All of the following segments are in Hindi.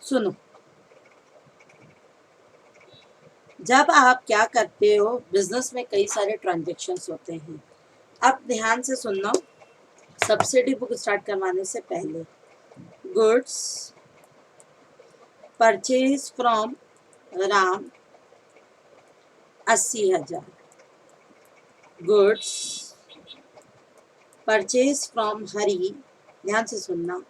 सुनो, जब आप क्या करते हो, बिजनेस में कई सारे ट्रांजेक्शन्स होते हैं। अब ध्यान से सुनना, सब्सिडी बुक स्टार्ट करवाने से पहले goods purchase from Ram 80,000, goods purchase from Hari, ध्यान से सुनना,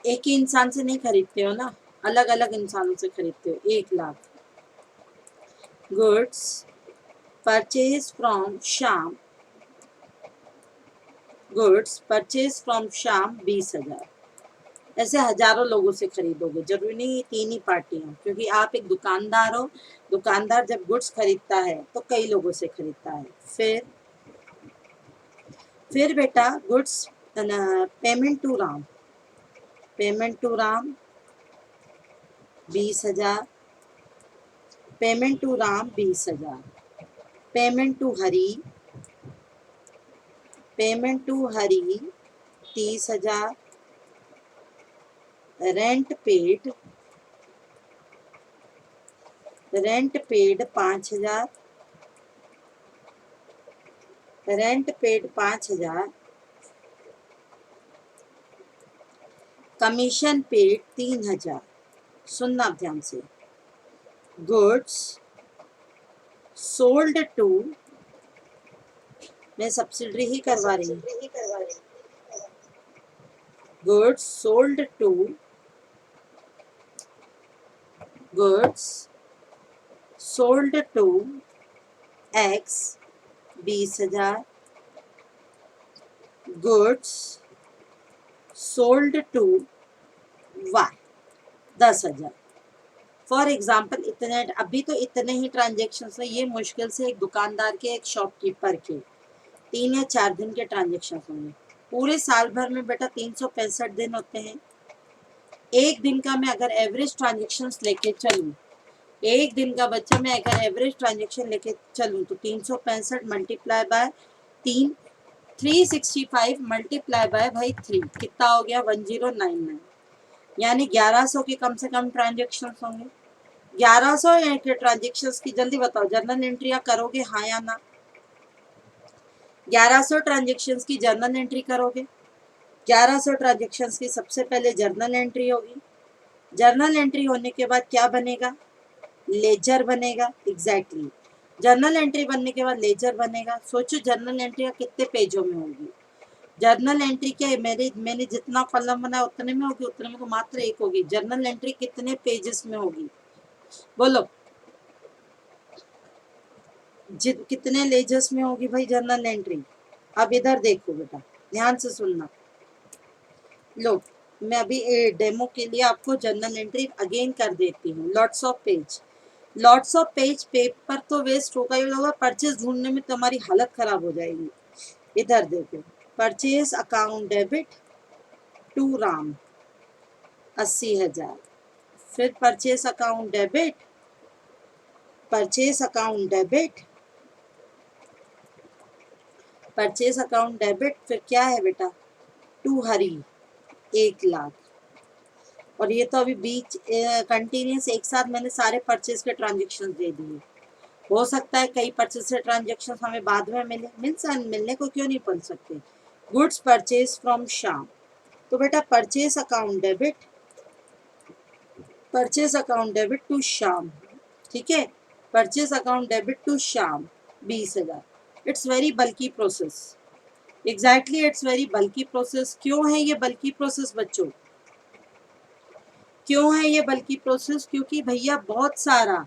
एक ही इंसान से नहीं खरीदते हो ना, अलग अलग इंसानों से खरीदते हो। 1,00,000, goods purchase from Shyam, goods purchase from Shyam 20,000। ऐसे हजारों लोगों से खरीदोगे, जरूरी नहीं तीन ही पार्टी हो, क्योंकि आप एक दुकानदार हो। दुकानदार जब गुड्स खरीदता है तो कई लोगों से खरीदता है। फिर बेटा goods payment to Ram, payment to Ram 20,000, payment to Ram 20,000, payment to Hari, payment to Hari 30,000, rent paid, rent paid 5,000, rent paid 5,000, commission paid 3,000। सुनना ध्यान से, गुड्स सोल्ड टू, मैं सब्सिडरी ही करवा रही हूँ, goods sold to, goods sold to X 20,000, goods sold to Y 10,000। For example इतने, अभी तो इतने ही ट्रांजेक्शन है, ये मुश्किल से एक दुकानदार के, एक शॉपकीपर के 3 या 4 दिन के ट्रांजेक्शन होंगे। पूरे साल भर में बेटा 365 दिन होते हैं। एक दिन का मैं अगर एवरेज ट्रांजेक्शन लेके चलूँ, एक दिन का बच्चा मैं अगर एवरेज ट्रांजेक्शन लेके चलूँ तो 365 मल्टीप्लाई बाय 3, 365 मल्टीप्लाई बाय भाई 3, कितना हो गया 1099, यानी 1100 के कम से कम ट्रांजेक्शन होंगे। 1100 के ट्रांजेक्शन की जल्दी बताओ, जर्नल एंट्री करोगे हाँ या ना? 1100 ट्रांजेक्शन की जर्नल एंट्री करोगे? 1100 ट्रांजेक्शन की सबसे पहले जर्नल एंट्री होगी। जर्नल एंट्री होने के बाद क्या बनेगा? लेजर बनेगा। एग्जैक्टली, जर्नल एंट्री बनने के बाद लेजर बनेगा। सोचो जर्नल एंट्री कितने पेजों में होगी? जर्नल एंट्री क्या है, मैंने जितना कॉलम बनाया उतने में होगी? उतने में तो मात्र एक होगी। जर्नल एंट्री कितने पेजेस में होगी? बोलो, कितने लेजर्स में होगी भाई जर्नल एंट्री? अब इधर देखो बेटा, ध्यान से सुनना। लो, मैं अभी डेमो के लिए आपको जर्नल एंट्री अगेन कर देती हूँ। Lots of page, lots of page, paper तो वेस्ट होगा ही होगा, परचेज ढूंढने में तुम्हारी हालत खराब हो जाएगी। इधर देखो, purchase account debit to Ram 80,000, फिर purchase account debit, purchase account debit, purchase account debit, फिर क्या है बेटा, टू हरी 1,00,000। और ये तो अभी बीच कंटिन्यूस एक साथ मैंने सारे परचेज के ट्रांजेक्शन दे दिए। हो सकता है कई परचेज से ट्रांजेक्शन हमें बाद में मिलने को क्यों नहीं मिल सकते। गुड्स परचेज फ्रॉम श्याम, तो बेटा purchase account debit, purchase account debit to Shyam, ठीक है, purchase account debit to Shyam 20,000। It's very bulky process. Exactly, it's very bulky process. क्यों है ये बल्कि प्रोसेस बच्चों? क्यों है ये बल्कि प्रोसेस? क्योंकि भैया बहुत सारा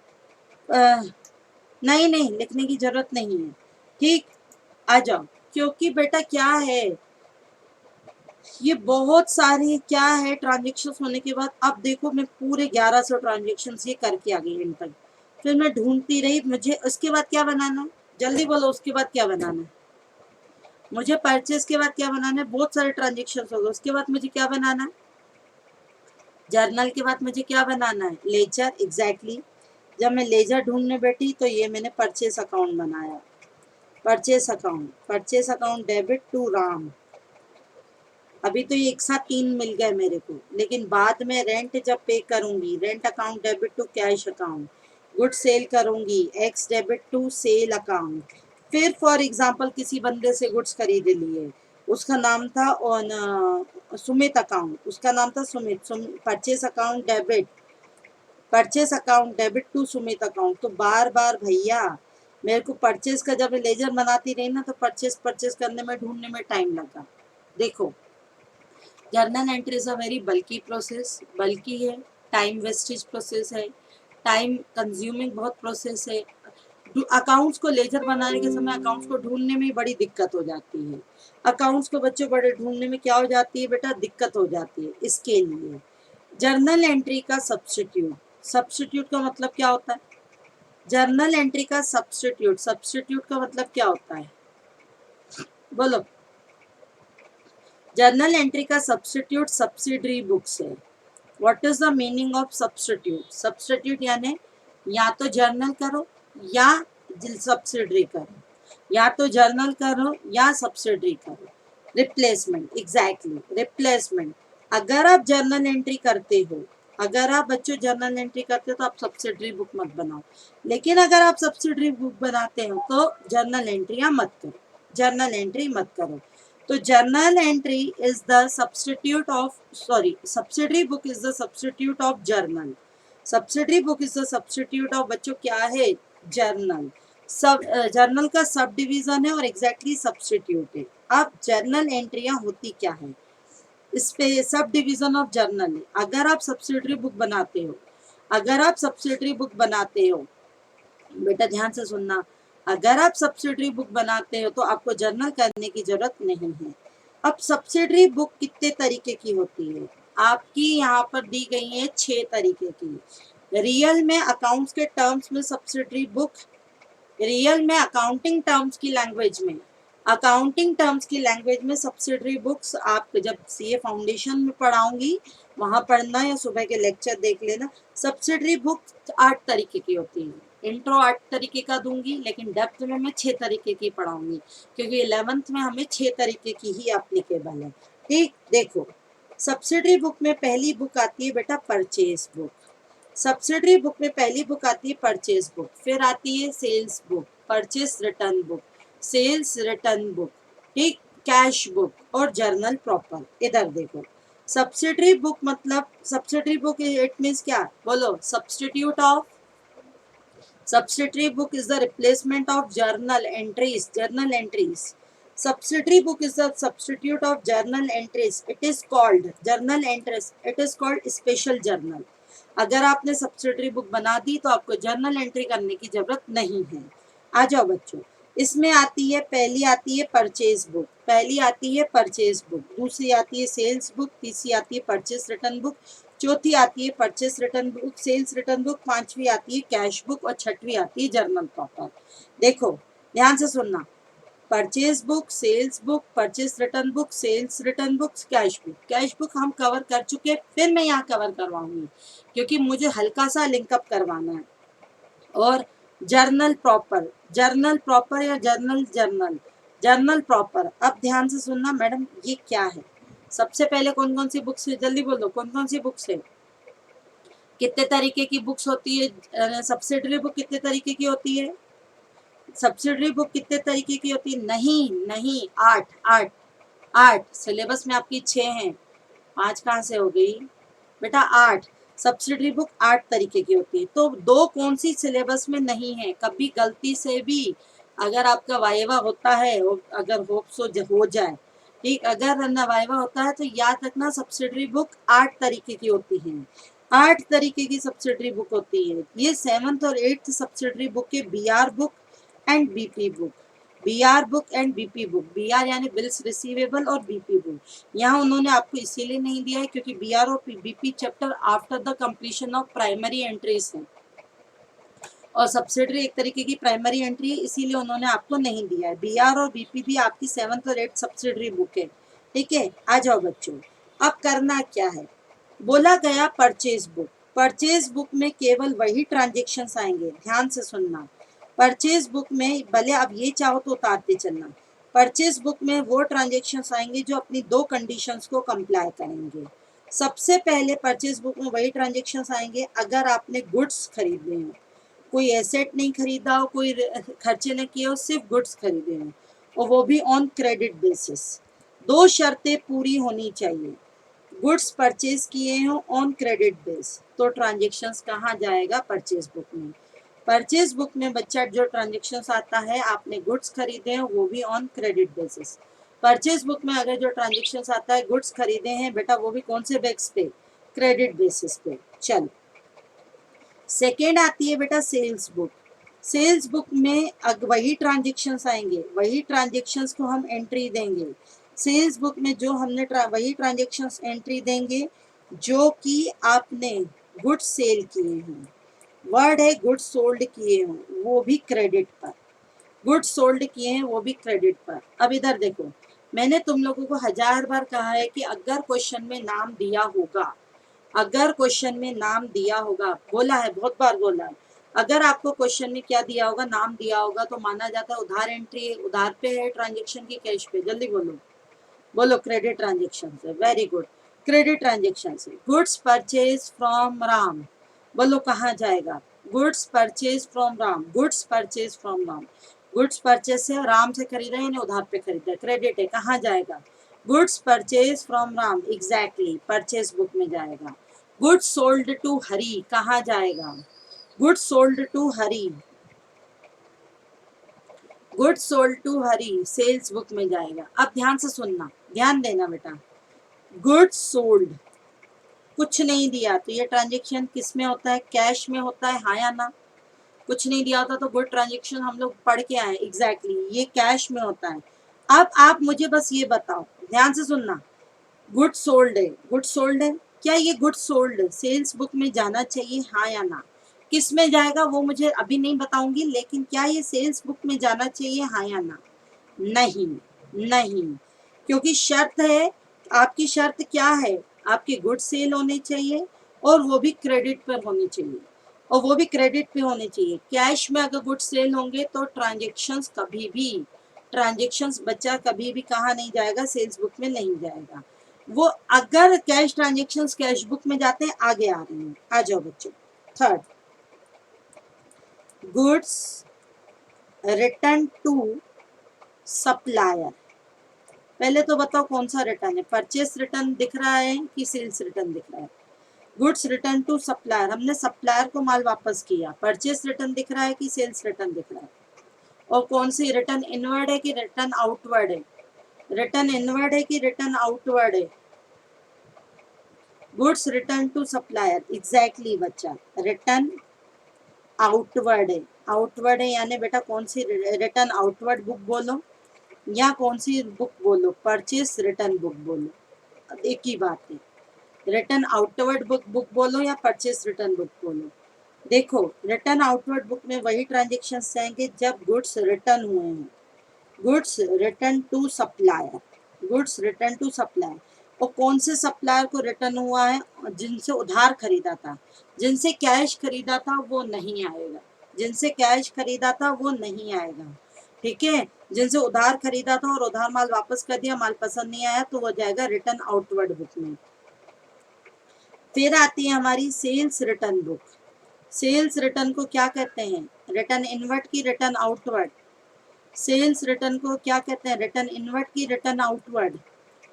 नहीं लिखने की जरूरत नहीं है, ठीक, आ जाओ। क्योंकि बेटा क्या है, ये बहुत सारे क्या है ट्रांजेक्शन होने के बाद, अब देखो मैं पूरे 1100 ट्रांजेक्शन ये करके आ गई इन तक। फिर मैं ढूंढती रही, मुझे उसके बाद क्या बनाना, जल्दी बोलो, उसके बाद क्या बनाना है? मुझे परचेज के बाद क्या बनाना है? बहुत सारे ट्रांजेक्शन हो गए, उसके बाद मुझे क्या बनाना है? जर्नल के बाद मुझे क्या बनाना है? लेजर। एग्जैक्टली, जब मैं लेजर ढूंढने बैठी तो ये मैंने परचेज अकाउंट बनाया। Purchase account, purchase account debit to Ram अभी तो ये एक साथ 3 मिल गए मेरे को, लेकिन बाद में रेंट जब पे करूंगी, rent account debit to cash account, good sell करूंगी, x debit to sale account. फिर फॉर एग्जांपल किसी बंदे से गुड्स खरीद लिए, उसका नाम था सुमित अकाउंट, उसका नाम था Sumit, purchase account debit, purchase account debit to Sumit account. तो बार बार भैया मेरे को परचेस का जब लेजर बनाती रही ना, तो परचेस परचेस करने में ढूंढने में टाइम लगा। देखो, journal entry is a very bulky process, bulky है, टाइम वेस्टेज प्रोसेस है, टाइम कंज्यूमिंग बहुत प्रोसेस है। अकाउंट्स को लेजर बनाने के समय अकाउंट्स को ढूंढने में बड़ी दिक्कत हो जाती है। अकाउंट्स को बच्चों बड़े ढूंढने में क्या हो जाती है बेटा, दिक्कत हो जाती है। इसके लिए जर्नल एंट्री का सब्स्टिट्यूट, सब्स्टिट्यूट का मतलब क्या होता है, जर्नल एंट्री का सब्स्टिट्यूट, सब्स्टिट्यूट का मतलब क्या होता है, बोलो। जर्नल एंट्री का सब्स्टिट्यूट सब्सिडरी बुक्स है। What is the meaning of substitute, substitute यानी या तो जर्नल करो या सब्सिडरी करो, या तो जर्नल करो या सब्सिडरी करो। Replacement, exactly replacement. अगर आप जर्नल एंट्री करते हो, अगर आप बच्चों जर्नल एंट्री करते हो तो आप सब्सिडरी बुक मत बनाओ, लेकिन अगर आप सब्सिडरी बुक बनाते हो तो जर्नल एंट्रियां मत करो, जर्नल एंट्री मत करो। तो journal entry is the substitute of, sorry, subsidiary book is the substitute of journal, subsidiary book is the substitute of बच्चों क्या है, जर्नल। सब जर्नल का सब डिवीजन है और एग्जैक्टली सब्स्टिट्यूट है। अब जर्नल एंट्रियां होती क्या है, इस पे सब डिवीजन ऑफ जर्नल है। अगर आप सब्सिडरी बुक बनाते हो, अगर आप सब्सिडरी बुक बनाते हो, बेटा ध्यान से सुनना, अगर आप सब्सिडरी बुक बनाते हो तो आपको जर्नल करने की जरूरत नहीं है। अब सब्सिडरी बुक कितने तरीके की होती है, आपकी यहाँ पर दी गई है 6 तरीके की। रियल में अकाउंट्स के टर्म्स में सब्सिडरी बुक, रियल में अकाउंटिंग टर्म्स की लैंग्वेज में, अकाउंटिंग टर्म्स की लैंग्वेज में सब्सिडरी बुक्स आप जब सीए फाउंडेशन में पढ़ाऊंगी वहां पढ़ना, या सुबह के लेक्चर देख लेना। सब्सिडरी बुक 8 तरीके की होती है। इंट्रो 8 तरीके का दूंगी, लेकिन डेप्थ में मैं 6 तरीके की पढ़ाऊंगी, क्योंकि 11th में हमें 6 तरीके की ही एप्लीकेबल है। ठीक, देखो सब्सिडरी बुक में पहली बुक आती है बेटा परचेज बुक, सब्सिडरी बुक में पहली बुक आती है परचेज बुक, फिर आती है sales book, purchase return book, sales return book, ठीक, कैश बुक और जर्नल प्रॉपर। इधर देखो, सब्सिडरी बुक मतलब, सब्सिडरी बुक इट मीन्स क्या, बोलो, substitute of, subsidiary book is the replacement of journal entries, journal entries. Subsidiary book is the substitute of journal entries, it is called journal entries, it is called special journal। अगर आपने सब्सिडरी बुक बना दी तो आपको जर्नल एंट्री करने की जरूरत नहीं है। आ जाओ बच्चों, इसमें आती है, पहली आती है परचेज बुक, पहली आती है परचेज बुक, दूसरी आती है सेल्स बुक, तीसरी आती है परचेज रिटर्न बुक, चौथी आती है purchase return book, sales return book, पांचवी आती है कैश बुक और छठवीं आती है जर्नल प्रॉपर। देखो ध्यान से सुनना, purchase book, sales book, purchase return book, sales return book, cash book. Cash book हम कवर कर चुके, फिर मैं यहाँ कवर करवाऊंगी क्योंकि मुझे हल्का सा लिंकअप करवाना है। और जर्नल प्रॉपर, जर्नल प्रॉपर या जर्नल जर्नल, जर्नल प्रॉपर। अब ध्यान से सुनना मैडम, ये क्या है, सबसे पहले कौन कौन सी बुक्स है, जल्दी बोलो कौन कौन सी बुक्स है, कितने तरीके की बुक्स होती है, सब्सिडरी बुक कितने तरीके की होती है, सब्सिडरी बुक कितने तरीके की होती है, नहीं नहीं, 8 8 8, सिलेबस में आपकी 6 हैं, 5 कहाँ से हो गई बेटा, 8। सब्सिडरी बुक 8 तरीके की होती है। तो दो कौन सी सिलेबस में नहीं है, कभी गलती से भी अगर आपका वाइवा होता है, अगर होप्स हो जाए, ठीक, अगर वाइवा होता है तो याद रखना सब्सिडरी बुक 8 तरीके की होती है, 8 तरीके की सब्सिडरी बुक होती है। ये 7th और 8th सब्सिडरी बुक के BR book and BP book, BR book and BP book, BR यानी बिल्स रिसीवेबल और बीपी बुक। यहाँ उन्होंने आपको इसीलिए नहीं दिया है क्योंकि बीआर और BP chapter after the completion of primary entries है, और सब्सिडरी एक तरीके की प्राइमरी एंट्री है, इसीलिए उन्होंने आपको नहीं दिया है। बीआर और बीपी भी आपकी 7th और 8th सब्सिडरी बुक है, ठीक है। आ जाओ बच्चों, अब करना क्या है, बोला गया परचेज बुक, परचेज बुक में केवल वही ट्रांजेक्शन आएंगे, ध्यान से सुनना। परचेज बुक में भले आप ये चाहो तो उतारते चलना, परचेज बुक में वो ट्रांजेक्शन्स आएंगे जो अपनी दो कंडीशंस को कंप्लाई करेंगे। सबसे पहले परचेज बुक में वही ट्रांजेक्शन्स आएंगे अगर आपने गुड्स खरीदे हो, कोई एसेट नहीं खरीदा हो, कोई खर्चे नहीं किए हो, सिर्फ गुड्स खरीदे हो, और वो भी ऑन क्रेडिट बेसिस। दो शर्तें पूरी होनी चाहिए, गुड्स परचेज किए हो ऑन क्रेडिट बेस, तो ट्रांजेक्शन्स कहाँ जाएगा? परचेज बुक में। परचेज बुक में बच्चा जो ट्रांजेक्शन्स आता है, आपने गुड्स खरीदे हैं वो भी on credit basis. Purchase book में अगर जो ट्रांजेक्शन्स आता है, गुड्स खरीदे हैं बेटा, वो भी कौन से बेस पे? क्रेडिट बेसिस पे। चलो, सेकेंड आती है बेटा सेल्स बुक। सेल्स बुक में वही ट्रांजेक्शन्स आएंगे, वही ट्रांजेक्शन्स को हम एंट्री देंगे। सेल्स बुक में जो हमने वही ट्रांजेक्शन्स एंट्री देंगे जो कि आपने गुड्स सेल किए हैं। वर्ड है गुड्स सोल्ड किए हों, वो भी क्रेडिट पर। गुड्स सोल्ड किए हैं वो भी क्रेडिट पर। अब इधर देखो, मैंने तुम लोगों को 1000 बार कहा है कि अगर क्वेश्चन में नाम दिया होगा, अगर क्वेश्चन में नाम दिया होगा, बोला है, बहुत बार बोला है, अगर आपको क्वेश्चन में क्या दिया होगा, नाम दिया होगा, तो माना जाता है उधार एंट्री है, उधार पे है ट्रांजेक्शन की, कैश पे। जल्दी बोलो, बोलो क्रेडिट ट्रांजेक्शन है। वेरी गुड, क्रेडिट ट्रांजेक्शन है। गुड्स परचेज फ्रॉम राम, बोलो कहाँ जाएगा? Goods purchase from Ram, goods purchase from Ram. Goods purchase से राम से खरीदा है, उधार पे खरीदा है, क्रेडिट है, कहाँ जाएगा? Goods purchase from Ram, exactly purchase book में जाएगा। गुड्स सोल्ड टू हरी, कहाँ जाएगा? Goods sold to Hari, goods sold to Hari sales book में जाएगा। अब ध्यान से सुनना, ध्यान देना बेटा, गुड्स सोल्ड, कुछ नहीं दिया तो ये ट्रांजेक्शन किस में होता है? कैश में होता है, हाँ या ना? कुछ नहीं दिया होता तो गुड ट्रांजेक्शन हम लोग पढ़ के आए, एग्जैक्टली ये कैश में होता है। अब आप मुझे बस ये बताओ, ध्यान से सुनना, गुड सोल्ड है, गुड सोल्ड है, क्या ये गुड सोल्ड सेल्स बुक में जाना चाहिए, हाँ या ना? किस में जाएगा वो मुझे अभी नहीं बताऊंगी, लेकिन क्या ये सेल्स बुक में जाना चाहिए, हाँ या ना? नहीं, नहीं, क्योंकि शर्त है, आपकी शर्त क्या है? आपके गुड सेल होने चाहिए और वो भी क्रेडिट पर होनी चाहिए, और वो भी क्रेडिट पे होने चाहिए। कैश में अगर गुड सेल होंगे तो ट्रांजेक्शन्स कभी भी, ट्रांजेक्शन्स बच्चा कभी भी कहाँ नहीं जाएगा? सेल्स बुक में नहीं जाएगा। वो अगर कैश ट्रांजेक्शन्स कैश बुक में जाते हैं, आगे आ रहे हैं, आ जाओ बच्चों। Third, goods return to supplier. पहले तो बताओ कौन सा रिटर्न है? परचेस रिटर्न दिख रहा है कि सेल्स रिटर्न दिख रहा है? गुड्स रिटर्न टू सप्लायर, हमने सप्लायर को माल वापस किया। परचेस रिटर्न दिख रहा है कि सेल्स रिटर्न दिख रहा है? और कौन सी रिटर्न, इनवर्ड है कि रिटर्न आउटवर्ड है? रिटर्न इनवर्ड है कि रिटर्न आउटवर्ड है? Goods return to supplier, exactly बच्चा, रिटर्न आउटवर्ड है। आउटवर्ड है यानी बेटा कौन सी? रिटर्न आउटवर्ड बुक बोलो या कौन सी बुक बोलो? परचेस रिटर्न बुक बोलो, एक ही बात है। रिटर्न आउटवर्ड बुक बोलो या परचेस रिटर्न बुक बोलो। देखो, रिटर्न आउटवर्ड बुक में वही ट्रांजेक्शन आएंगे जब गुड्स रिटर्न हुए हैं। Goods return to supplier, goods return to supplier. और कौन से सप्लायर को रिटर्न हुआ है? जिनसे उधार खरीदा था। जिनसे कैश खरीदा था वो नहीं आएगा, जिनसे कैश खरीदा था वो नहीं आएगा, ठीक है? जिनसे उधार खरीदा था और उधार माल वापस कर दिया, माल पसंद नहीं आया, तो वो जाएगा रिटर्न आउटवर्ड बुक में। फिर आती है हमारी sales return book. Sales return को क्या कहते हैं? रिटर्न इनवर्ड की रिटर्न आउटवर्ड? सेल्स रिटर्न को क्या कहते हैं? रिटर्न इनवर्ड की return outward?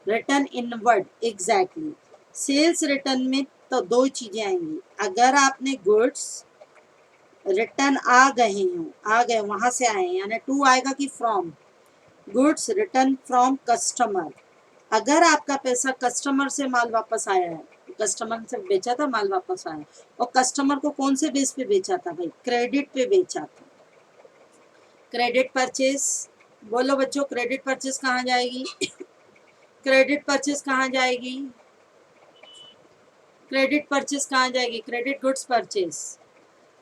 Return inward, exactly. Sales return में तो दो चीजें आएंगी, अगर आपने गुड्स रिटर्न आ गए हो, आ गए वहां से आए हैं, यानी टू आएगा कि from? Goods return from customer, अगर आपका पैसा कस्टमर से माल वापस आया है, कस्टमर से बेचा था, माल वापस आया, और कस्टमर को कौन से बेस पे बेचा था भाई? क्रेडिट पे बेचा था। क्रेडिट परचेस, बोलो बच्चों, क्रेडिट परचेस कहाँ जाएगी? क्रेडिट परचेस कहाँ जाएगी? क्रेडिट परचेस कहाँ जाएगी? Credit goods purchase,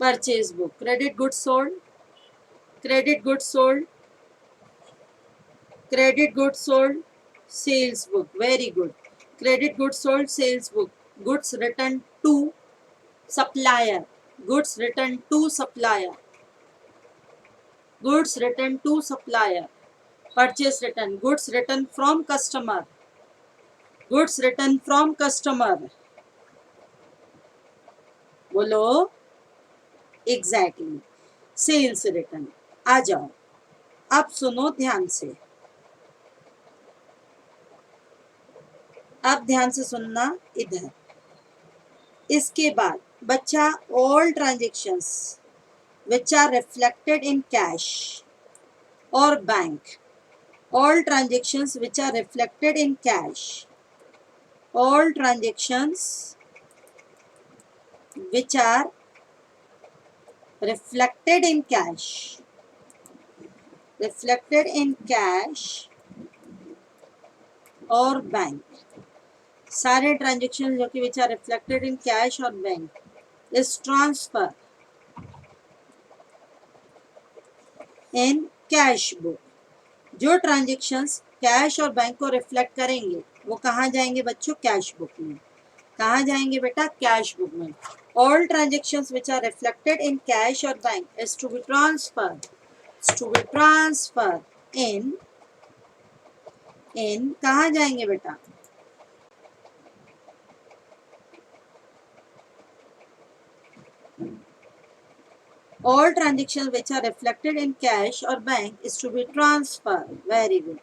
purchase book. Credit goods sold, credit goods sold, credit goods sold, sales book, very good. Credit goods sold, sales book. Goods return to supplier, goods return to supplier, goods return to supplier. Purchase return, goods return from customer, goods return from customer, बोलो एग्जैक्टली। Sales return. आ जाओ, अब सुनो ध्यान से, अब ध्यान से सुनना इधर। इसके बाद बच्चा all transactions which are reflected in cash और bank, all transactions which are reflected in cash, all transactions which are reflected in cash, reflected in cash और बैंक, सारे ट्रांजेक्शन जो कि which are reflected in cash और bank is transfer in cash book. जो ट्रांजेक्शन्स कैश और बैंक को रिफ्लेक्ट करेंगे वो कहाँ जाएंगे बच्चों? कैश बुक में। कहाँ जाएंगे बेटा? कैश बुक में। All transactions which are reflected in cash और bank is to be transfer in कहाँ जाएंगे बेटा? All transactions which are reflected in cash or bank is to be transferred, very good,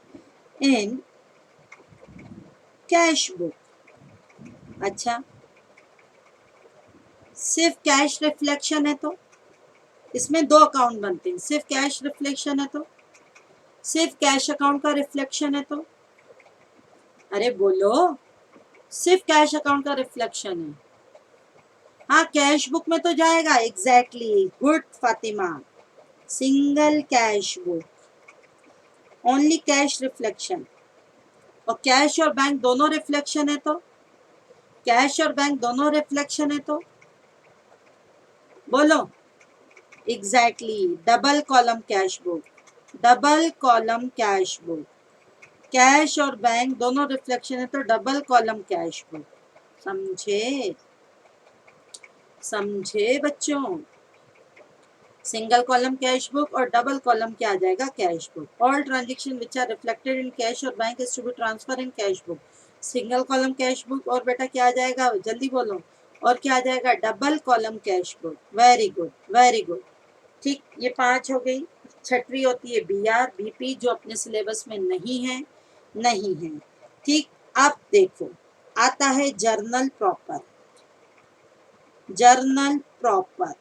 in cash book। अच्छा, सिर्फ कैश रिफ्लेक्शन है तो इसमें दो अकाउंट बनते हैं। सिर्फ कैश रिफ्लेक्शन है तो, सिर्फ कैश अकाउंट का रिफ्लेक्शन है तो, अरे बोलो, सिर्फ कैश अकाउंट का रिफ्लेक्शन है। हाँ, कैश बुक में तो जाएगा। Exactly, good Fatima. Single cash book, only cash reflection. और कैश और बैंक दोनों रिफ्लेक्शन है तो, कैश और बैंक दोनों रिफ्लेक्शन है तो बोलो exactly, double column cash book, double column cash book. Cash और बैंक दोनों रिफ्लेक्शन है तो डबल कॉलम कैश बुक। समझे? समझे बच्चों? सिंगल कॉलम कैश बुक और डबल कॉलम क्या आ जाएगा? Cash book. All transaction which are reflected in cash और bank is to be transfer in cash book. Single column cash book और बेटा क्या आ जाएगा? जल्दी बोलो। और क्या आ जाएगा? Double column cash book. Very good, very good. ठीक, ये 5 हो गई। छठवीं होती है बीआर बीपी, जो अपने सिलेबस में नहीं है, नहीं है। ठीक, अब देखो आता है जर्नल प्रॉपर। जर्नल प्रॉपर,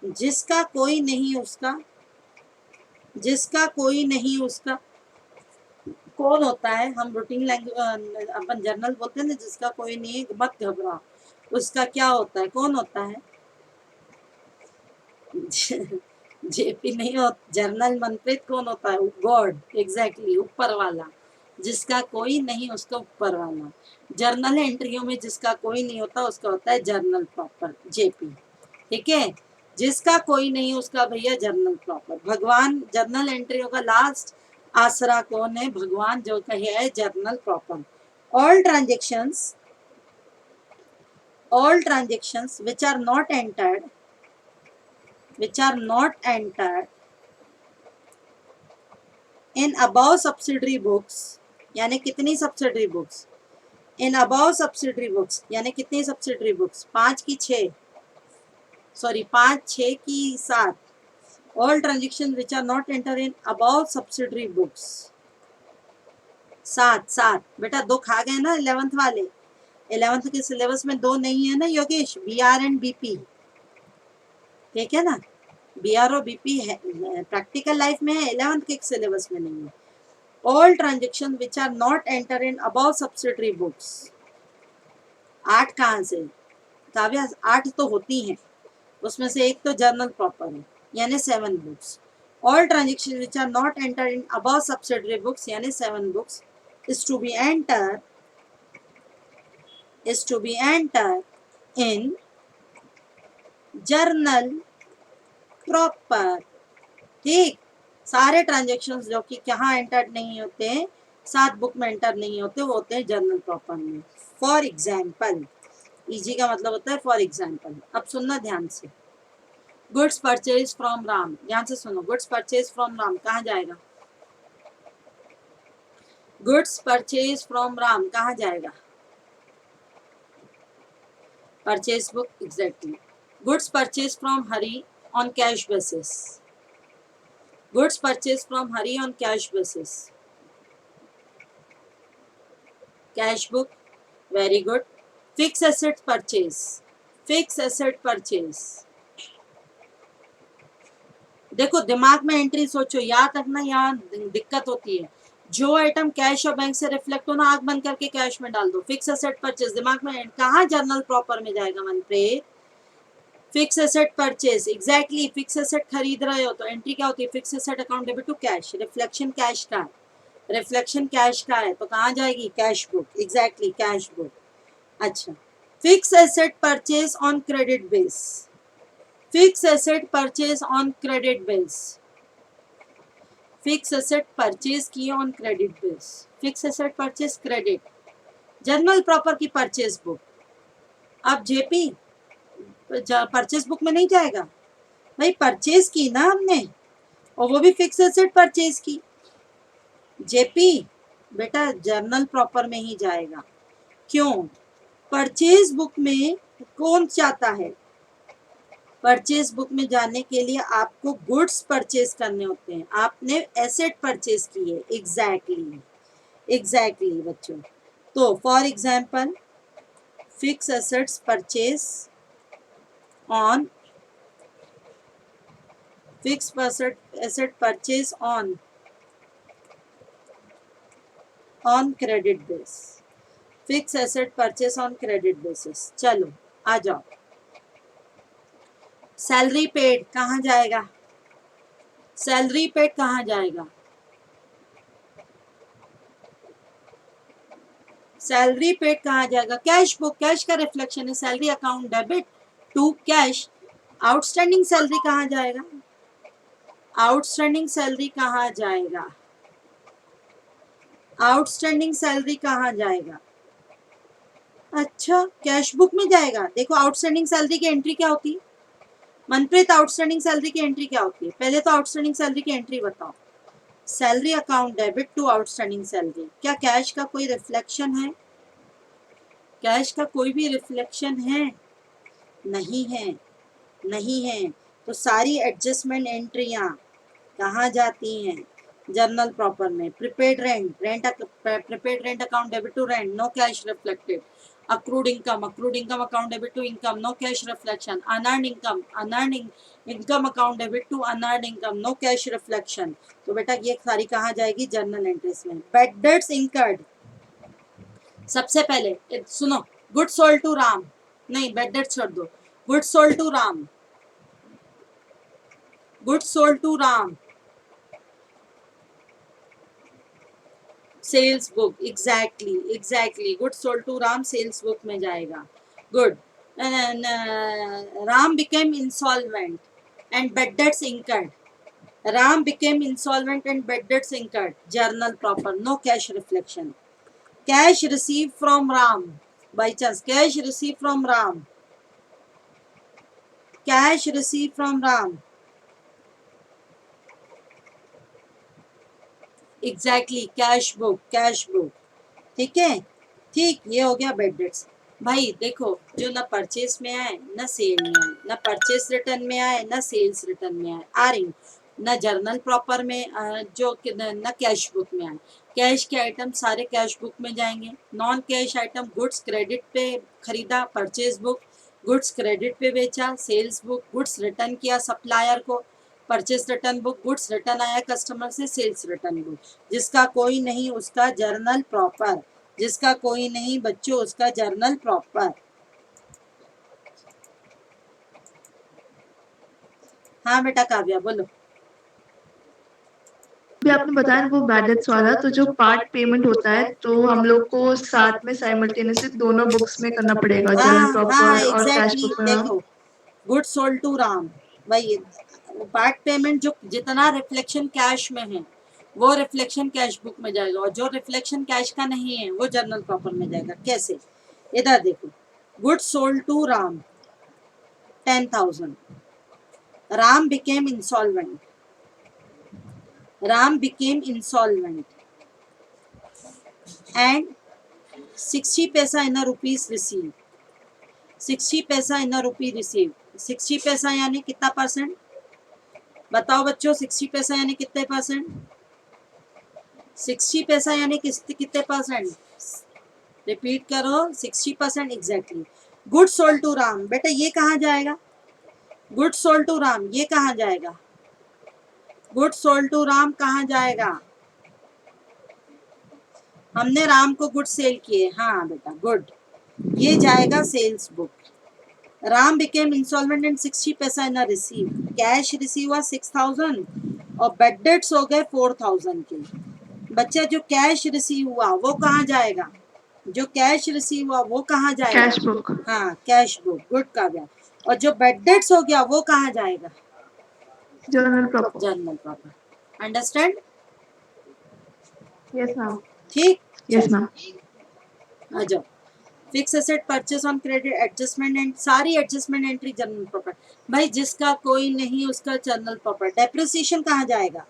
जिसका कोई नहीं उसका, जिसका कोई नहीं उसका कौन होता है? हम रूटीन लैंग्वेज अपन जर्नल बोलते हैं ना, जिसका कोई नहीं है मत घबराओ, उसका क्या होता है? कौन होता है? जेपी नहीं हो, जर्नल मनप्रीत कौन होता है? गॉड, एग्जैक्टली, ऊपर वाला। जिसका कोई नहीं उसका ऊपर वाला। जर्नल एंट्रियों में जिसका कोई नहीं होता उसका होता है जर्नल प्रॉपर, जेपी। ठीक है, जिसका कोई नहीं उसका भैया जर्नल प्रॉपर। भगवान जर्नल एंट्रियों का लास्ट आसरा कौन है? भगवान, जो कहे है journal proper. All transactions, all transactions which are not entered, which are not entered in above subsidiary books, यानी कितनी सब्सिडरी बुक्स? इन अबाव सब्सिडरी बुक्स यानी कितनी सब्सिडरी बुक्स? 5 की 6, सॉरी 5 6 की 7। All transaction which are not enter in above subsidiary books, 7 बेटा 2 खा गए ना 11th वाले। 11th के सिलेबस में 2 नहीं है ना योगेश, बीआर एंड बीपी। ठीक है ना, बीआर और बीपी है प्रैक्टिकल लाइफ में है, 11th के सिलेबस में नहीं है। All transaction which are not enter in above subsidiary books. 8 कहाँ से? काव्या 8 तो होती हैं, उसमें से एक तो जर्नल प्रॉपर है, यानी 7 books. All transaction which are not enter in above subsidiary books यानी 7 books is to be entered, is to be entered in journal proper। ठीक, सारे ट्रांजेक्शन्स जो कि कहाँ एंटर नहीं होते हैं, 7 बुक में एंटर नहीं होते, वो होते हैं जर्नल प्रॉपर में। फॉर एग्जाम्पल, ईजी का मतलब होता है फॉर एग्जाम्पल। अब सुनना ध्यान से, गुड्स परचेज फ्रॉम राम, ध्यान से सुनो। गुड्स परचेज फ्रॉम राम कहाँ जाएगा? गुड्स परचेज फ्रॉम राम कहाँ जाएगा? Purchase book, exactly. Goods purchase from Hari on cash basis, goods purchase from Hari on cash basis, cash book, very good. Fix asset purchase, fix asset purchase, देखो दिमाग में एंट्री सोचो, याद रखना, यहाँ दिक्कत होती है। जो आइटम कैश और बैंक से रिफ्लेक्ट हो ना, आंख बंद करके कैश में डाल दो। फिक्स एसेट परचेज दिमाग में कहाँ जर्नल प्रॉपर में जाएगा Manpreet? Fix asset purchase, exactly. Fix asset खरीद रहे हो तो एंट्री क्या होती है? Fix asset account debit to cash, reflection cash का, रिफ्लेक्शन कैश का है तो कहाँ जाएगी? Cash book, exactly cash book. अच्छा, fix asset purchase on credit base, fix asset purchase on credit base, fix asset purchase किए on credit base, fix asset purchase credit, journal proper की परचेज बुक। अब जेपी परचेज बुक में नहीं जाएगा भाई, परचेज की ना हमने, और वो भी फिक्स एसेट परचेज की। जेपी बेटा जर्नल प्रॉपर में ही जाएगा। क्यों? परचेज बुक में कौन चाहता है? परचेज बुक में जाने के लिए आपको गुड्स परचेज करने होते हैं, आपने एसेट परचेज की है, एग्जैक्टली, एग्जैक्टली बच्चों। तो for example, fix assets purchase on, fix asset purchase on credit base, fix asset purchase on credit basis. चलो आ जाओ, सैलरी पेड कहाँ जाएगा? सैलरी पेड कहाँ जाएगा? सैलरी पेड कहाँ जाएगा? कैश बुक, कैश का रिफ्लेक्शन है, salary account debit to cash. Outstanding salary कहाँ जाएगा? आउटस्टैंडिंग सैलरी कहाँ जाएगा? आउटस्टैंडिंग सैलरी कहाँ जाएगा? अच्छा, कैश बुक में जाएगा। देखो आउटस्टैंडिंग सैलरी की एंट्री क्या होती है मनप्रीत? आउटस्टैंडिंग सैलरी की एंट्री क्या होती है? पहले तो आउटस्टैंडिंग सैलरी की एंट्री बताओ। Salary account debit to outstanding salary. क्या कैश का कोई रिफ्लेक्शन है? कैश का कोई भी रिफ्लेक्शन है? नहीं है, नहीं है। तो सारी एडजस्टमेंट एंट्रियां कहाँ जाती हैं? जर्नल प्रॉपर में। Prepaid rent, prepaid rent account debit to rent, no cash reflected. Accrued income account debit to income, no cash reflection. Unearned income account debit to unearned income, no cash reflection. तो बेटा ये सारी कहाँ जाएगी? जर्नल एंट्रीज में। बैड डेट्स इंकर्ड, सबसे पहले सुनो, गुड सोल्ड टू राम, नहीं बैड डेट छोड़ दो, good sold to Ram, good sold to Ram, sales book, exactly, exactly, good sold to Ram sales book में जाएगा। Good, Ram became insolvent and bad debts incurred, Ram became insolvent and bad debts incurred, journal proper, no cash reflection. Cash receive from Ram, by chance cash receive from Ram, cash receive from Ram, exactly cash book, cash book. ठीक है, ठीक, ये हो गया बेड डेट्स। भाई देखो, जो ना परचेस में आए ना सेल में आए, ना परचेस रिटर्न में आए ना सेल्स रिटर्न में आए, आ रही ना जर्नल प्रॉपर में जो ना कैश बुक में आए। कैश के आइटम सारे कैश बुक में जाएंगे। Non cash item goods credit पे खरीदा, परचेज बुक, गुड्स क्रेडिट पे बेचा, सेल्स बुक, गुड्स रिटर्न किया सप्लायर को, purchase return book, goods return आया कस्टमर से, सेल्स रिटर्न बुक। जिसका कोई नहीं उसका जर्नल प्रॉपर, जिसका कोई नहीं बच्चों उसका जर्नल प्रॉपर। हाँ बेटा काव्या बोलो। भी आपने बताया वो बैड डेट्स वाला, तो जो पार्ट पेमेंट होता है तो हम लोग को साथ में साइमल्टेनियसली दोनों बुक्स में करना पड़ेगा, जर्नल हाँ हाँ प्रॉपर और कैश एग्जैक्टली, बुक में। देखो गुड सोल्ड टू राम, भाई पार्ट पेमेंट जो जितना रिफ्लेक्शन कैश में है वो रिफ्लेक्शन कैश बुक में जाएगा, और जो रिफ्लेक्शन कैश का नहीं है वो जर्नल प्रॉपर में जाएगा। कैसे? इधर देखो, good sold to Ram 10,000, Ram became insolvent, Ram became insolvent, and 60 paisa in rupees receive, 60 paisa in rupee receive. 60 पैसा यानी कितना परसेंट बताओ बच्चों, 60 पैसा यानी कितने परसेंट, 60 पैसा यानी कितने परसेंट, रिपीट करो, 60% exactly. Good sold to Ram, बेटा ये कहाँ जाएगा, गुड सोल्ड टू राम ये कहाँ जाएगा, गुड सोल्ड टू राम कहाँ जाएगा, हमने राम को गुड सेल किए, हाँ बेटा गुड, ये जाएगा sales book. Ram became insolvent and 60 paisa in receive, cash receive हुआ 6000 और बैड डेट्स हो गए 4000 के। बच्चा जो कैश रिसीव हुआ वो कहाँ जाएगा, जो कैश रिसीव हुआ वो कहाँ जाएगा, कैश बुक, हाँ कैश बुक, गुड का गया। और जो बैड डेट्स हो गया वो कहाँ जाएगा, journal proper. Journal proper. Understand, yes ma'am, ठीक, यस मैम। आ जाओ। Fix asset purchase on credit adjustment and सारी एडजस्टमेंट एंट्री जर्नल प्रॉपर। भाई जिसका कोई नहीं उसका जर्नल प्रॉपर। डेप्रिसिएशन कहाँ जाएगा,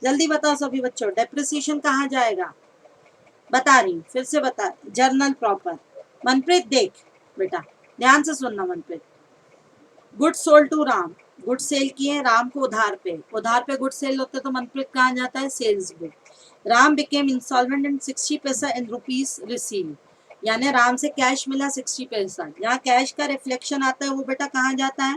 जल्दी बताओ सभी बच्चों, डेप्रिसिएशन कहाँ जाएगा, बता रही हूँ फिर से बता, जर्नल प्रॉपर। मनप्रीत देख बेटा ध्यान से सुनना Manpreet, good sold to Ram, good sale किए राम को उधार पे, उधार पे गुड सेल होते तो मनप्रीत कहाँ जाता है, sales book. Ram became insolvent and 60 paisa in rupees receive, यानी राम से कैश मिला 60 पैसा, यहाँ कैश का रिफ्लेक्शन आता है वो बेटा कहाँ जाता है,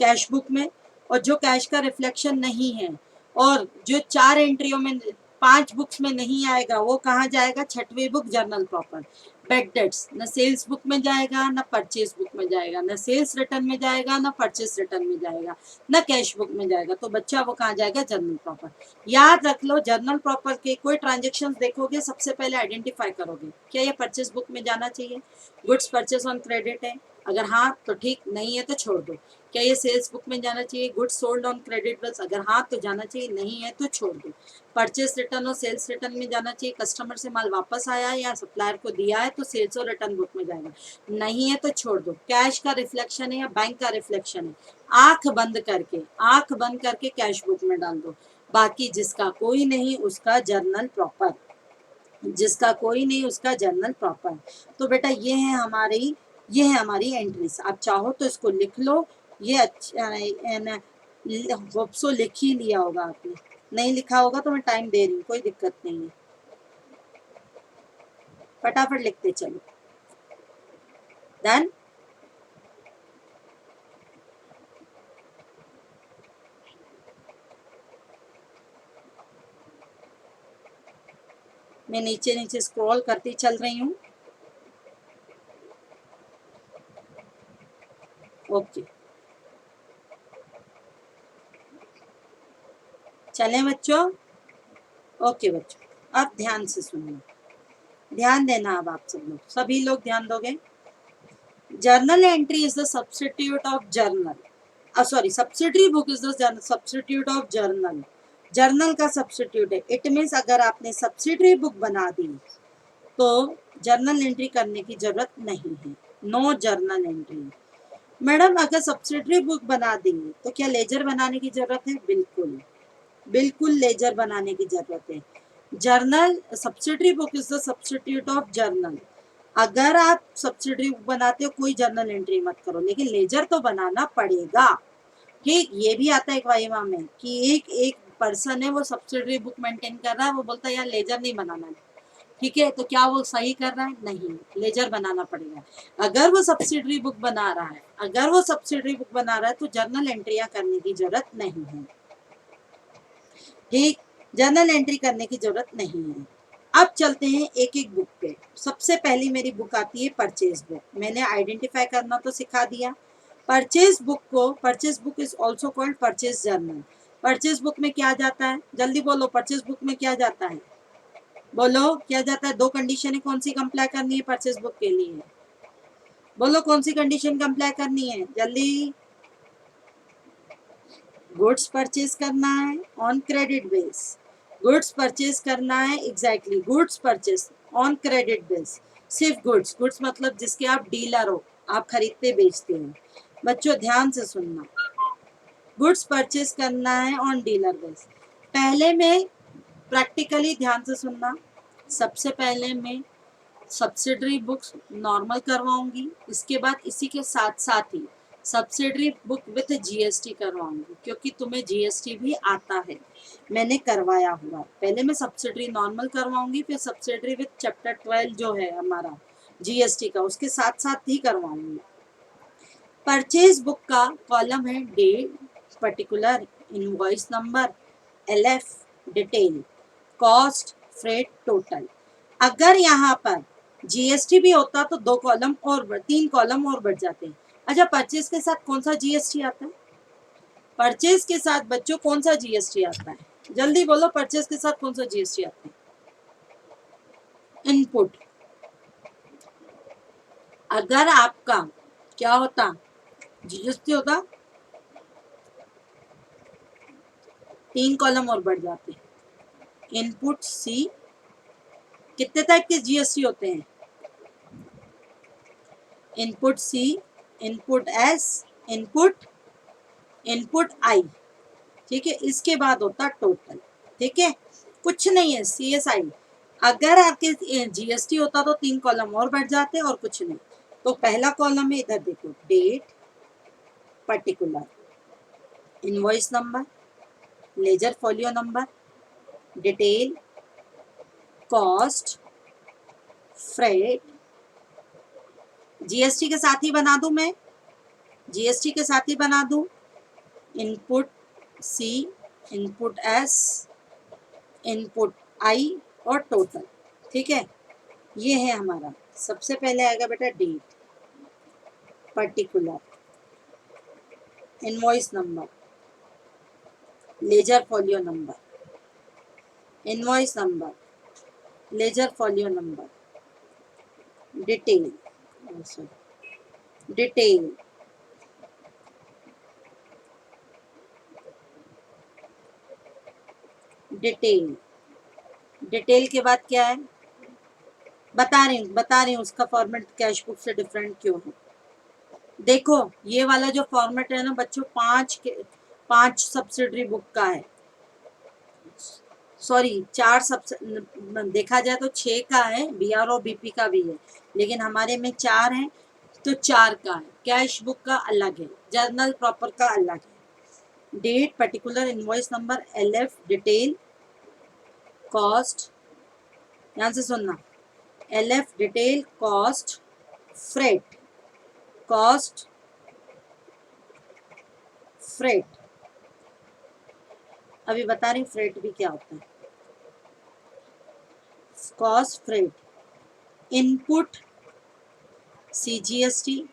कैश बुक में। और जो कैश का रिफ्लेक्शन नहीं है और जो 4 एंट्रियों में 5 बुक्स में नहीं आएगा वो कहाँ जाएगा, छठवीं book journal proper. Bad debts न सेल्स बुक में जाएगा न परचेज बुक में जाएगा, न सेल्स रिटर्न में जाएगा न परचेज रिटर्न में जाएगा, न कैश बुक में जाएगा, तो बच्चा वो कहाँ जाएगा, जर्नल प्रॉपर। याद रख लो जर्नल प्रॉपर के कोई ट्रांजेक्शन देखोगे सबसे पहले आइडेंटिफाई करोगे क्या ये परचेज बुक में जाना चाहिए, गुड्स परचेज ऑन क्रेडिट है, अगर हाँ तो ठीक, नहीं है तो छोड़ दो। क्या ये सेल्स बुक में जाना चाहिए, goods sold on credit bills, अगर हाँ तो जाना चाहिए, नहीं है तो छोड़ दो। परचेस रिटर्न और सेल्स रिटर्न में जाना चाहिए, कस्टमर से माल वापस आया है या सप्लायर को दिया है तो सेल्स और रिटर्न बुक में जाएगा, नहीं है तो छोड़ दो। कैश का रिफ्लेक्शन है या बैंक का रिफ्लेक्शन है, आंख बंद करके कैश बुक में डाल दो। बाकी जिसका कोई नहीं उसका जर्नल प्रॉपर, जिसका कोई नहीं उसका जर्नल प्रॉपर। तो बेटा ये है हमारी एंट्रीज, आप चाहो तो इसको लिख लो, ये अच्छा लिख ही लिया होगा आपने, नहीं लिखा होगा तो मैं टाइम दे रही हूँ, कोई दिक्कत नहीं है, फटाफट लिखते चलो। डन, मैं नीचे नीचे स्क्रॉल करती चल रही हूँ। ओके चले बच्चों, ओके बच्चों अब ध्यान से सुनना, ध्यान देना, अब आप सब लोग सभी लोग ध्यान दोगे। Journal entry is the substitute of journal, sorry subsidiary book is the substitute of journal, journal का सब्स्टिट्यूट है। इट मीन्स अगर आपने सब्सिडरी बुक बना दी तो जर्नल एंट्री करने की जरूरत नहीं है, नो जर्नल एंट्री। मैडम अगर सब्सिडरी बुक बना दी तो क्या लेजर बनाने की जरूरत है, बिल्कुल बिल्कुल लेजर बनाने की जरूरत है। Journal subsidiary book is the substitute of journal, अगर आप सब्सिडरी बुक बनाते हो कोई जर्नल एंट्री मत करो, लेकिन लेजर तो बनाना पड़ेगा। ठीक, ये भी आता है एक वाइवा में कि एक पर्सन है वो सब्सिडरी बुक मेंटेन कर रहा है, वो बोलता है यार लेजर नहीं बनाना है, ठीक है, तो क्या वो सही कर रहा है, नहीं, लेजर बनाना पड़ेगा। अगर वो सब्सिडरी बुक बना रहा है, अगर वो सब्सिडरी बुक बना रहा है तो जर्नल एंट्रियां करने की जरूरत नहीं है, ठीक, जर्नल एंट्री करने की जरूरत नहीं है। अब चलते हैं एक एक बुक पे। सबसे पहली मेरी बुक आती है परचेज बुक, मैंने आइडेंटिफाई करना तो सिखा दिया। परचेज बुक को, purchase book is also called purchase journal. Purchase book में क्या जाता है, जल्दी बोलो, परचेज बुक में क्या जाता है, बोलो क्या जाता है, दो कंडीशन है, कौन सी कंप्लाई करनी है परचेज बुक के लिए, बोलो कौन सी कंडीशन कंप्लाई करनी है, जल्दी। गुड्स परचेज करना है on credit base, goods purchase करना है, exactly goods purchase on credit base, सिर्फ गुड्स, गुड्स मतलब जिसके आप डीलर हो, आप खरीदते बेचते हो। बच्चों ध्यान से सुनना, गुड्स परचेज करना है ऑन डीलर बेस। पहले में प्रैक्टिकली ध्यान से सुनना, सबसे पहले मैं सब्सिडरी बुक्स नॉर्मल करवाऊंगी, इसके बाद इसी के साथ साथ ही सब्सिडरी बुक विथ जीएसटी करवाऊंगी, क्योंकि तुम्हें जीएसटी भी आता है, मैंने करवाया हुआ। पहले मैं सब्सिडरी नॉर्मल करवाऊंगी, फिर सब्सिडरी विथ चैप्टर 12 जो है हमारा जीएसटी का, उसके साथ साथ ही करवाऊंगी। परचेज बुक का कॉलम है date, particular, invoice number, LF, detail, cost, freight, total. अगर यहाँ पर जीएसटी भी होता तो 2 कॉलम और 3 कॉलम और बढ़ जाते हैं। अच्छा, परचेज के साथ कौन सा जीएसटी आता है? परचेज के साथ बच्चों कौन सा जीएसटी आता है? जल्दी बोलो, परचेज के साथ कौन सा जीएसटी आता है? इनपुट। अगर आपका क्या होता, जीएसटी होता, 3 कॉलम और बढ़ जाते। इनपुट सी, कितने टाइप के जीएसटी होते हैं? Input C, input S, input I, ठीक है। इसके बाद होता टोटल, ठीक है, कुछ नहीं है, सीएसआई। अगर आपके जीएसटी होता तो 3 कॉलम और बढ़ जाते और कुछ नहीं। तो पहला कॉलम है, इधर देखो, date, particular, invoice number, ledger folio number, detail, cost, freight. GST के साथ ही बना दूं मैं, जीएसटी के साथ ही बना दूं। Input C, input S, input I और टोटल, ठीक है। ये है हमारा। सबसे पहले आएगा बेटा date, particular, invoice number, ledger folio number, invoice number, ledger folio number, detail, detail, detail. Detail के बाद क्या है, बता रही हूँ उसका फॉर्मेट कैश बुक से डिफरेंट क्यों है। देखो, ये वाला जो फॉर्मेट है ना बच्चों, 5 सब्सिडरी बुक का है, सॉरी 4 देखा जाए तो 6 का है, बीआरओ बीपी का भी है, लेकिन हमारे में 4 है तो 4 का है। कैश बुक का अलग है, जर्नल प्रॉपर का अलग है। Date, particular, invoice number, LF, detail, cost, ध्यान से सुनना, LF, detail, cost, freight, cost, freight. अभी बता रही हूँ फ्रेट भी क्या होता है। Cost, freight, input CGST,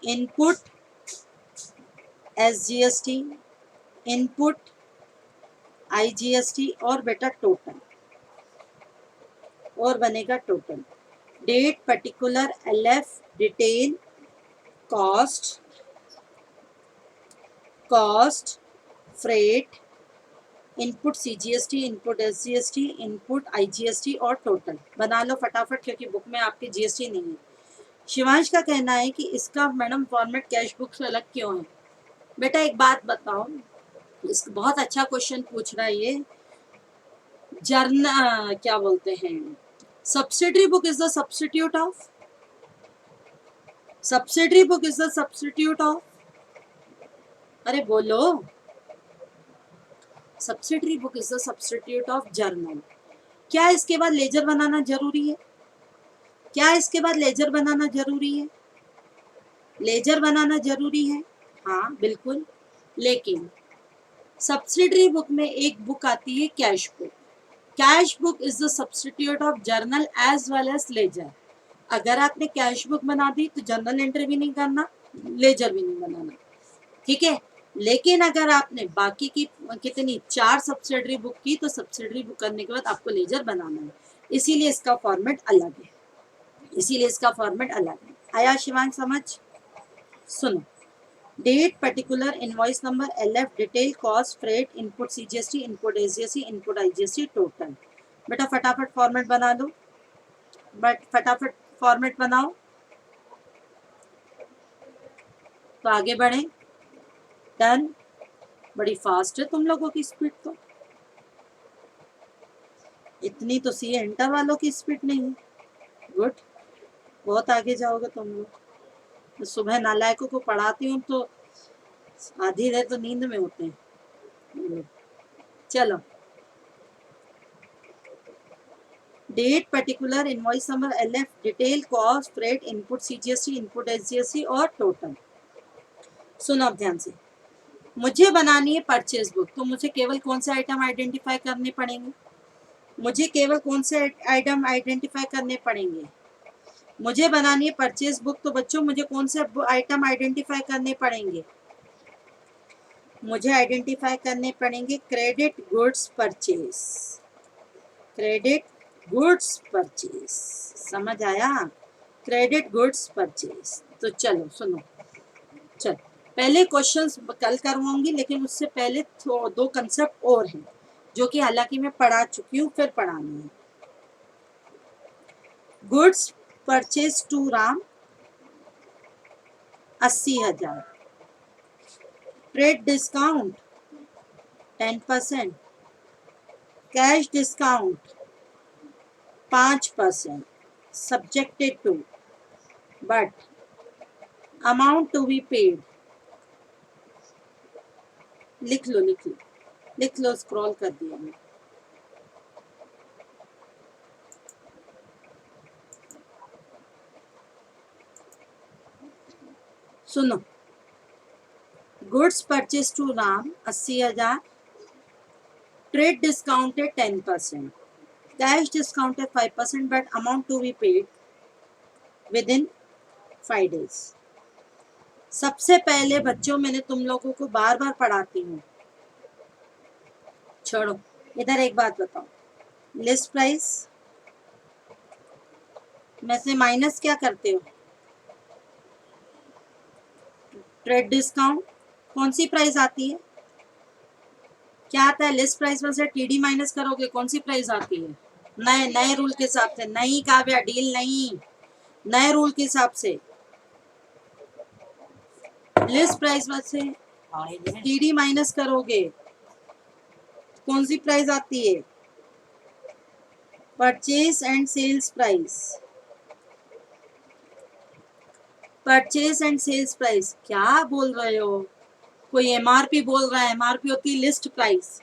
input SGST, input IGST और बेटा टोटल, और बनेगा total. Date, particular, LF, detail, cost, cost, freight, input CGST, input SGST, input IGST और टोटल। बना लो फटाफट, क्योंकि बुक में आपके जीएसटी नहीं है। शिवांश का कहना है कि इसका मैडम फॉर्मेट कैश बुक से अलग क्यों है? बेटा एक बात बताओ, इस बहुत अच्छा क्वेश्चन पूछ रहा है ये। क्या बोलते हैं, subsidiary book is the substitute of, subsidiary book is the substitute of, अरे बोलो, subsidiary book is the substitute of journal. क्या इसके बाद लेजर बनाना जरूरी है? क्या इसके बाद लेजर बनाना जरूरी है? लेजर बनाना जरूरी है, हाँ बिल्कुल। लेकिन सब्सिडरी बुक में एक बुक आती है cash book. Cash book is the substitute of journal as well as ledger. अगर आपने कैश बुक बना दी तो जर्नल एंट्री भी नहीं करना, लेजर भी नहीं बनाना, ठीक है। लेकिन अगर आपने बाकी की कितनी 4 सब्सिडरी बुक की, तो सब्सिडरी बुक करने के बाद आपको लेजर बनाना है, इसीलिए इसका फॉर्मेट अलग है, इसीलिए इसका फॉर्मेट अलग है। आया शिवांश समझ? सुनो, date, particular, invoice number, LF, detail, cost, freight, input CGST, input SGST, input IGST, total. बेटा फटाफट फॉर्मेट बना दो, बट फटाफट फॉर्मेट बनाओ तो आगे बढ़े। डन। बड़ी फास्ट है तुम लोगों की स्पीड तो। इतनी तो सी इंटर वालों की स्पीड नहीं है। गुड, बहुत आगे जाओगे तुम लोग। तो सुबह नालायकों को पढ़ाती हूँ तो आधी देर तो नींद में होते हैं। चलो, date, particular, invoice number, LF, detail, cost, freight, input CGST, input SGST और टोटल। सुनो अब ध्यान से, मुझे बनानी है परचेज बुक, तो मुझे केवल कौन से आइटम आइडेंटिफाई करने पड़ेंगे? मुझे केवल कौन से आइटम आइडेंटिफाई करने पड़ेंगे? मुझे बनानी है परचेज बुक, तो बच्चों मुझे कौन से आइटम आइडेंटिफाई करने पड़ेंगे? मुझे आइडेंटिफाई करने पड़ेंगे credit goods purchase. Credit goods purchase, समझ आया? Credit goods purchase. तो चलो सुनो, चलो पहले क्वेश्चंस कल करवाऊंगी, लेकिन उससे पहले दो कंसेप्ट और हैं जो कि हालांकि मैं पढ़ा चुकी हूँ, फिर पढ़ानी है। Goods purchase to Ram 80,000, trade discount 10%, cash discount 5%, subjected to, but amount to be paid, लिख लो लिख लो लिख लो, स्क्रॉल कर दिया मैं। सुनो, goods purchase to Ram 80,000, trade discount है 10%, कैश डिस्काउंट है 5%, but amount to be paid within 5 days। सबसे पहले बच्चों, मैंने तुम लोगों को बार बार पढ़ाती हूँ, छोड़ो, इधर एक बात बताओ, लिस्ट प्राइस में से माइनस क्या करते हो? ट्रेड डिस्काउंट, कौन सी प्राइस आती है? क्या आता है? लिस्ट प्राइस में से TD माइनस करोगे, कौन सी प्राइस आती है? नए नए रूल के हिसाब से नहीं, काव्या डील नहीं, नए रूल के हिसाब से लिस्ट प्राइस में से TD माइनस करोगे, कौन सी प्राइस आती है? Purchase and sales price. Purchase and sales price, क्या बोल रहे हो? कोई MRP बोल रहा है? MRP होती है लिस्ट प्राइस,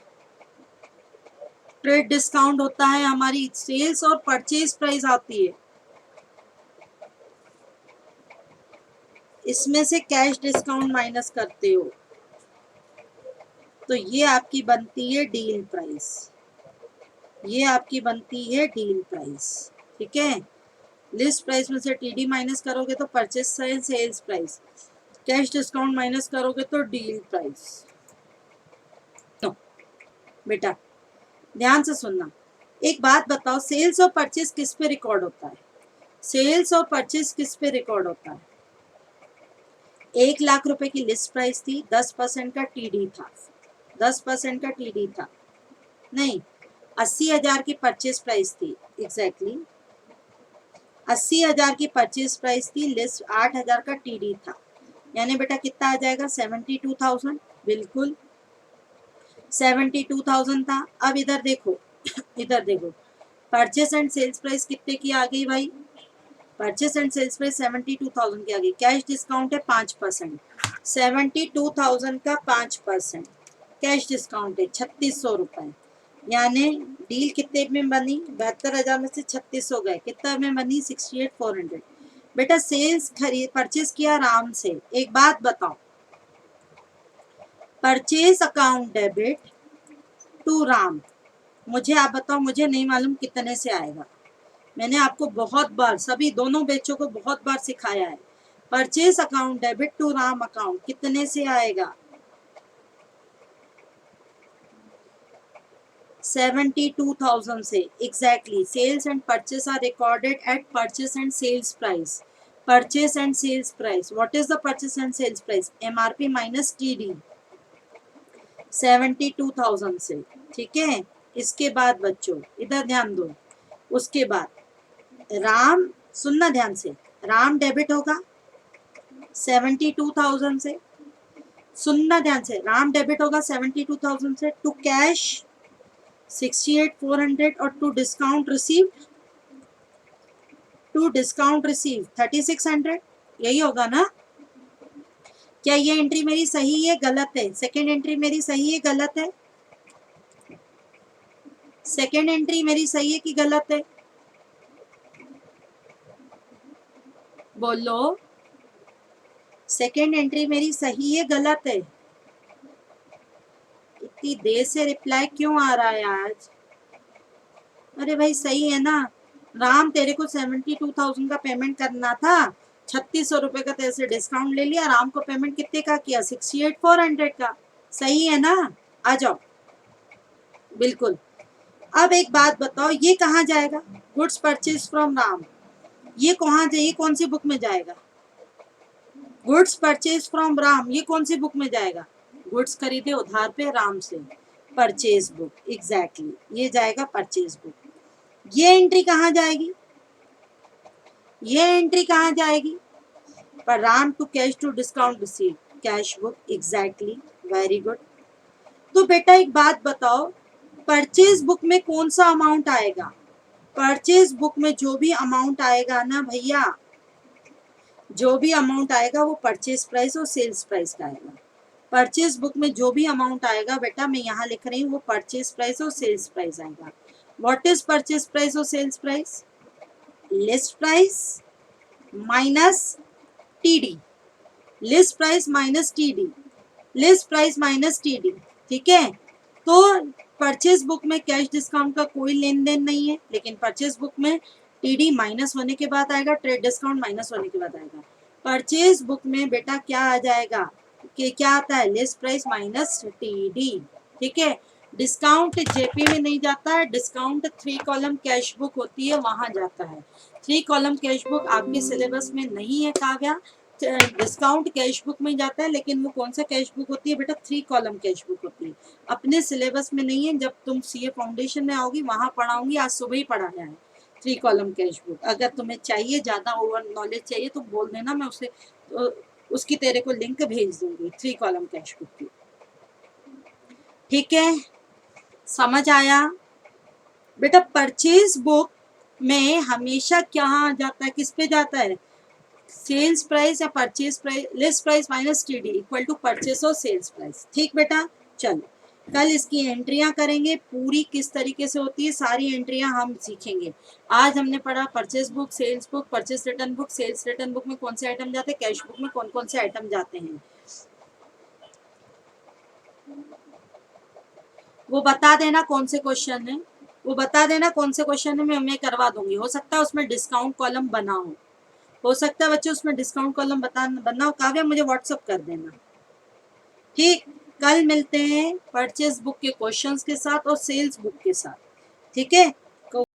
ट्रेड डिस्काउंट होता है हमारी सेल्स, और परचेज प्राइस आती है। इसमें से कैश डिस्काउंट माइनस करते हो, तो ये आपकी बनती है डील प्राइस। ये आपकी बनती है डील प्राइस, ठीक है? लिस्ट प्राइस में से TD माइनस करोगे तो purchase sales price, cash discount minus करोगे तो डील प्राइस। तो बेटा ध्यान से सुनना, एक बात बताओ, सेल्स और परचेज किस पे रिकॉर्ड होता है? सेल्स और परचेज किस पे रिकॉर्ड होता है? 1,00,000 रुपए की लिस्ट प्राइस थी, 10% का TD था, 10% का TD था, नहीं 80,000 की परचेज प्राइस थी, एग्जैक्टली 80,000 की परचेज प्राइस थी, लिस्ट 8,000 का TD था, यानी बेटा कितना आ जाएगा? 72,000, बिल्कुल 72,000 था। अब इधर देखो इधर देखो, परचेस एंड सेल्स प्राइस कितने की आ गई भाई? परचेस एंड सेल्स प्राइस 72,000 की आ गई, कैश डिस्काउंट है 5%, 72,000 का 5%, कैश डिस्काउंट है 3,600 रुपए, यानी डील कितने में बनी? 72,000 में से 3,600 गए, कितना में बनी? 68,400। बेटा सेल्स खरीद परचेज किया राम से, एक बात बताओ, purchase account debit to Ram, मुझे आप बताओ, मुझे नहीं मालूम कितने से आएगा। मैंने आपको बहुत बार, सभी दोनों बैचों को बहुत बार सिखाया है, purchase account debit to Ram account कितने से आएगा? 72,000 से, exactly. Sales and purchase are recorded at purchase and sales price. Purchase and sales price, what is the purchase and sales price? MRP minus TD, 72,000 से, ठीक है? इसके बाद बच्चों इधर ध्यान दो, उसके बाद राम, सुनना ध्यान से, राम डेबिट होगा 72,000 से, सुनना ध्यान से, राम डेबिट होगा 72,000 से टू कैश 68,400 और टू डिस्काउंट रिसीव 3600, यही होगा ना? क्या ये एंट्री मेरी सही है गलत है? सेकेंड एंट्री मेरी सही है गलत है? सेकेंड एंट्री मेरी सही है कि गलत है? बोलो, सेकेंड एंट्री मेरी सही है गलत है? इतनी देर से रिप्लाई क्यों आ रहा है आज? अरे भाई सही है ना राम, तेरे को 72,000 का पेमेंट करना था, 3600 रुपए का तेरे से डिस्काउंट ले लिया, राम को पेमेंट कितने का किया? 68,400 का। सही है ना? आ जाओ। बिल्कुल। अब एक बात बताओ, ये कहाँ जाएगा? गुड्स परचेज फ्रॉम राम, ये कहाँ जाए? कौन सी बुक में जाएगा? गुड्स परचेज फ्रॉम राम, ये कौन सी बुक में जाएगा? गुड्स खरीदे उधार पे राम से, परचेज बुक, एग्जैक्टली ये जाएगा परचेज बुक। ये एंट्री कहाँ जाएगी? ये एंट्री कहाँ जाएगी? पर Ram to cash to discount receive, cash book, exactly, very good. तो बेटा एक बात बताओ, परचेज बुक में कौन सा अमाउंट आएगा? परचेज बुक में जो भी अमाउंट आएगा ना भैया, जो भी अमाउंट आएगा वो परचेज प्राइस और सेल्स प्राइस का आएगा। परचेज बुक में जो भी अमाउंट आएगा बेटा, मैं यहाँ लिख रही हूँ, वो परचेज प्राइस और सेल्स प्राइस आएगा। व्हाट इज परचेज प्राइस और sales price? List price minus TD, list price minus TD, list price minus TD, ठीक है? तो परचेज बुक में कैश डिस्काउंट का कोई लेन देन नहीं है, लेकिन परचेज बुक में टीडी माइनस होने के बाद आएगा, ट्रेड डिस्काउंट माइनस होने के बाद आएगा। परचेज बुक में बेटा क्या आ जाएगा कि क्या आता है? लिस्ट प्राइस माइनस टीडी, ठीक है? डिस्काउंट जेपी में नहीं जाता है, डिस्काउंट 3 कॉलम कैश बुक होती है, वहां जाता है। 3 कॉलम कैश बुक आपके सिलेबस में नहीं है काव्या, डिस्काउंट कैश बुक में जाता है, लेकिन वो कौन सा कैश बुक होती है बेटा? 3 कॉलम कैश बुक होती है, अपने सिलेबस में नहीं है। जब तुम सीए फाउंडेशन में आओगी वहां पढ़ाऊंगी, आज सुबह ही पढ़ाया है 3 कॉलम कैश बुक। अगर तुम्हें चाहिए ज्यादा ओवर नॉलेज चाहिए तो बोल देना, मैं उसे उसकी तेरे को लिंक भेज दूंगी 3 कॉलम कैश बुक की, ठीक है? समझ आया बेटा? परचेज बुक में हमेशा क्या जाता है, किस पे जाता है? सेल्स प्राइस या purchase price, list price minus TD equal to purchase और सेल्स प्राइस, ठीक बेटा? चलो कल इसकी एंट्रियां करेंगे, पूरी किस तरीके से होती है सारी एंट्रियां हम सीखेंगे। आज हमने पढ़ा purchase book, sales book, purchase return book. Sales return book में कौन से आइटम जाते हैं, कैश बुक में कौन कौन से आइटम जाते हैं, वो बता देना कौन से क्वेश्चन है, वो बता देना कौन से क्वेश्चन है, मैं करवा दूंगी। हो सकता है उसमें डिस्काउंट कॉलम बना हो सकता है बच्चों उसमें डिस्काउंट कॉलम बनना हो। काव्या मुझे व्हाट्सअप कर देना, ठीक? कल मिलते हैं परचेज बुक के क्वेश्चंस के साथ और सेल्स बुक के साथ, ठीक है?